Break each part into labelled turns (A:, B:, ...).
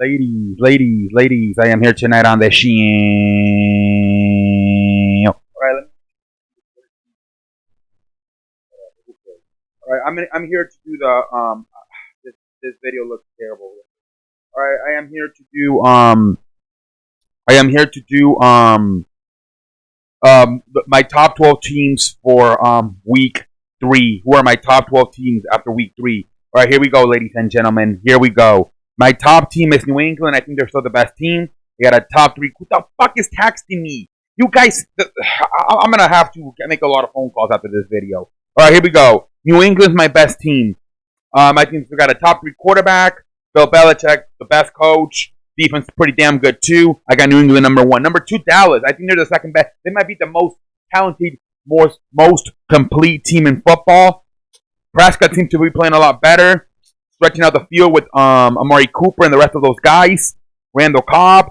A: Ladies, I am here tonight on the show. All right, I'm here to do the this video looks terrible. All right, I am here to do my top 12 teams for week 3. Who are my top 12 teams after week 3? All right, here we go, ladies and gentlemen. Here we go. My top team is New England. I think they're still the best team. They got a top 3. Who the fuck is texting me? You guys, I'm going to have to make a lot of phone calls after this video. All right, here we go. New England's my best team. I think we got a top 3 quarterback. Bill Belichick, the best coach. Defense is pretty damn good, too. I got New England number 1. Number 2, Dallas. I think they're the second best. They might be the most talented, most complete team in football. Prescott seems to be playing a lot better. Stretching out the field with Amari Cooper and the rest of those guys. Randall Cobb.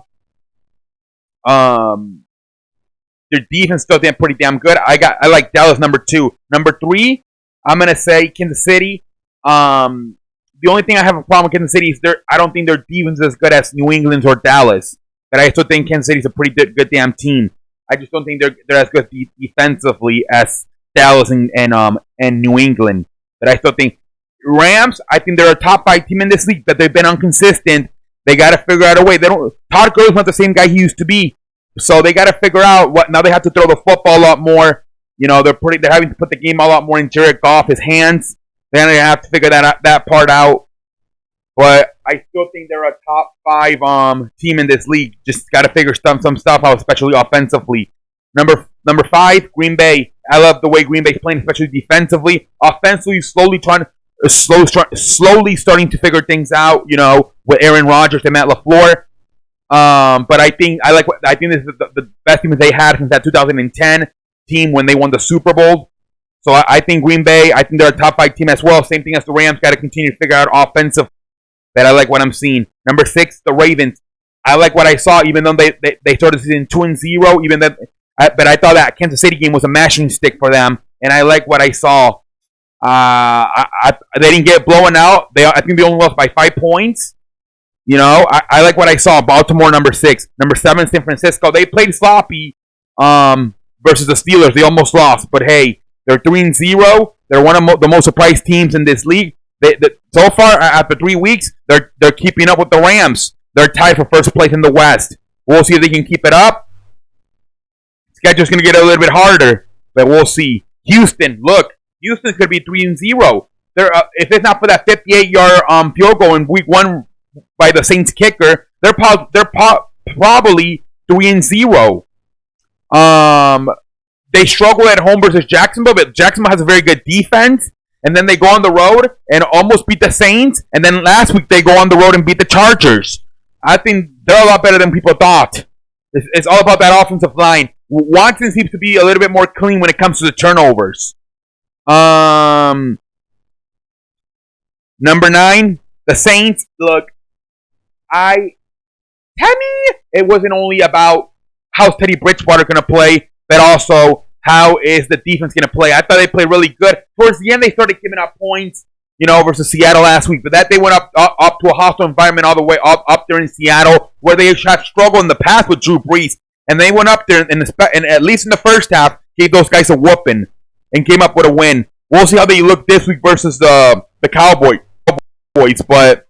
A: Their defense still pretty damn good. I like Dallas number 2. Number 3, I'm gonna say Kansas City. The only thing I have a problem with Kansas City is I don't think their defense is as good as New England's or Dallas. But I still think Kansas City's a pretty good damn team. I just don't think they're as good defensively as Dallas and New England. But I still think Rams, I think they're a top 5 team in this league, but they've been inconsistent. They got to figure out a way. Todd Gurley's not the same guy he used to be, so they got to figure out what. Now they have to throw the football a lot more. You know, they're having to put the game a lot more in Jared Goff's hands. They're gonna have to figure that part out. But I still think they're a top 5 team in this league. Just got to figure some stuff out, especially offensively. Number 5, Green Bay. I love the way Green Bay's playing, especially defensively. Offensively, slowly starting to figure things out, you know, with Aaron Rodgers and Matt LaFleur. But I think this is the best team that they had since that 2010 team when they won the Super Bowl. So I think Green Bay, I think they're a top 5 team as well. Same thing as the Rams, got to continue to figure out offensive. That I like what I'm seeing. Number 6, the Ravens. I like what I saw, even though they started the season 2-0. But I thought that Kansas City game was a mashing stick for them, and I like what I saw. They didn't get blown out. I think they only lost by 5 points. You know, I like what I saw. Baltimore, number 6. Number 7, San Francisco. They played sloppy versus the Steelers. They almost lost. But, hey, they're 3-0. They're one of the most surprised teams in this league. So far, after 3 weeks, they're keeping up with the Rams. They're tied for first place in the West. We'll see if they can keep it up. Schedule's going to get a little bit harder, but we'll see. Houston, look. Houston could be 3-0. If it's not for that 58-yard field goal in week 1 by the Saints kicker, they're probably 3-0. They struggle at home versus Jacksonville, but Jacksonville has a very good defense. And then they go on the road and almost beat the Saints. And then last week they go on the road and beat the Chargers. I think they're a lot better than people thought. It's all about that offensive line. Watson seems to be a little bit more clean when it comes to the turnovers. Number 9, the Saints. Look, tell me it wasn't only about how's Teddy Bridgewater going to play, but also how is the defense going to play. I thought they played really good. Towards the end, they started giving up points, you know, versus Seattle last week. But that they went up to a hostile environment all the way up there in Seattle, where they have struggled in the past with Drew Brees. And they went up there, and at least in the first half, gave those guys a whooping and came up with a win. We'll see how they look this week versus the Cowboys. But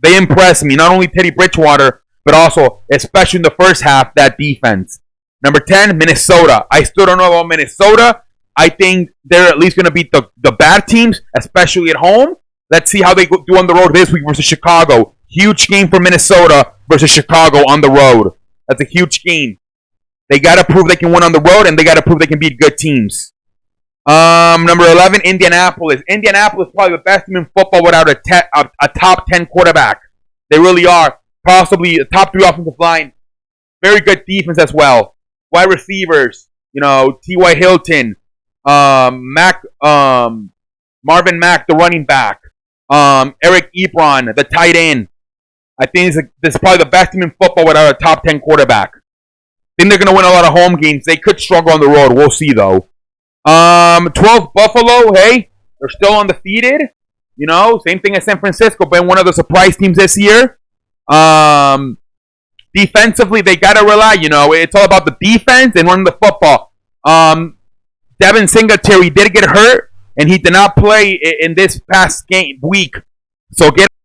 A: they impressed me. Not only Teddy Bridgewater, but also, especially in the first half, that defense. Number 10, Minnesota. I still don't know about Minnesota. I think they're at least going to beat the bad teams, especially at home. Let's see how they do on the road this week versus Chicago. Huge game for Minnesota versus Chicago on the road. That's a huge game. They got to prove they can win on the road, and they got to prove they can beat good teams. Number 11, Indianapolis. Indianapolis is probably the best team in football without a top 10 quarterback. They really are. Possibly a top 3 offensive line. Very good defense as well. Wide receivers, you know, T.Y. Hilton, Marvin Mack, the running back, Eric Ebron, the tight end. I think this is probably the best team in football without a top 10 quarterback. I think they're going to win a lot of home games. They could struggle on the road. We'll see, though. 12, Buffalo, hey, they're still undefeated. You know, same thing as San Francisco, been one of the surprise teams this year. Defensively, they got to rely. It's all about the defense and running the football. Devin Singletary did get hurt, and he did not play in this past week. So get